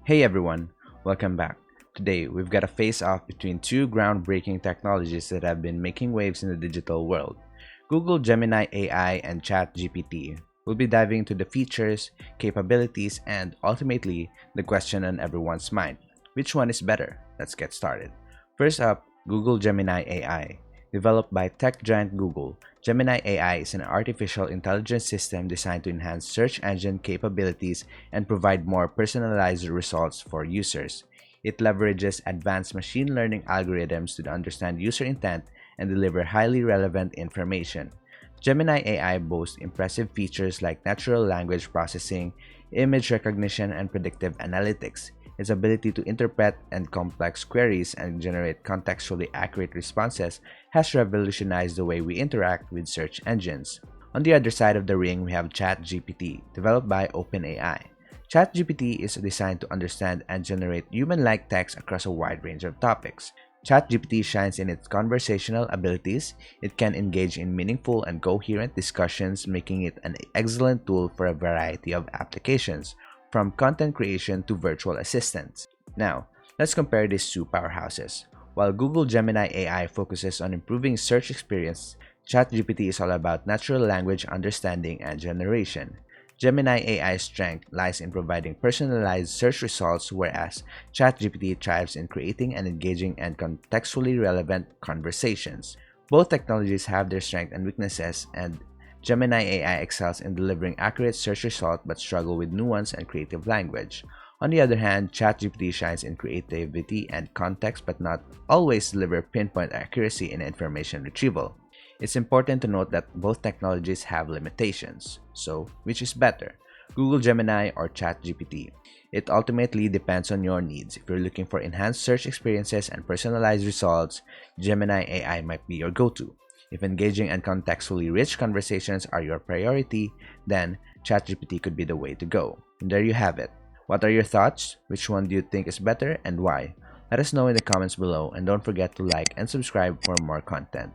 Hey everyone, welcome back. Today we've got a face-off between two groundbreaking technologies that have been making waves in the digital world. Google Gemini AI and ChatGPT. We'll be diving into the features, capabilities, and ultimately the question on everyone's mind. Which one is better? Let's get started. First up, Google Gemini AI. Developed by tech giant Google, Gemini AI is an artificial intelligence system designed to enhance search engine capabilities and provide more personalized results for users. It leverages advanced machine learning algorithms to understand user intent and deliver highly relevant information. Gemini AI boasts impressive features like natural language processing, image recognition, and predictive analytics. Its ability to interpret and complex queries and generate contextually accurate responses has revolutionized the way we interact with search engines. On the other side of the ring, we have ChatGPT, developed by OpenAI. ChatGPT is designed to understand and generate human-like text across a wide range of topics. ChatGPT shines in its conversational abilities. It can engage in meaningful and coherent discussions, making it an excellent tool for a variety of applications, from content creation to virtual assistants. Now, let's compare these two powerhouses. While Google Gemini AI focuses on improving search experience, ChatGPT is all about natural language understanding and generation. Gemini AI's strength lies in providing personalized search results, whereas ChatGPT thrives in creating and engaging and contextually relevant conversations. Both technologies have their strengths and weaknesses, and Gemini AI excels in delivering accurate search results but struggle with nuance and creative language. On the other hand, ChatGPT shines in creativity and context but not always deliver pinpoint accuracy in information retrieval. It's important to note that both technologies have limitations. So, which is better, Google Gemini or ChatGPT? It ultimately depends on your needs. If you're looking for enhanced search experiences and personalized results, Gemini AI might be your go-to. If engaging and contextually rich conversations are your priority, then ChatGPT could be the way to go. And there you have it. What are your thoughts? Which one do you think is better and why? Let us know in the comments below, and don't forget to like and subscribe for more content.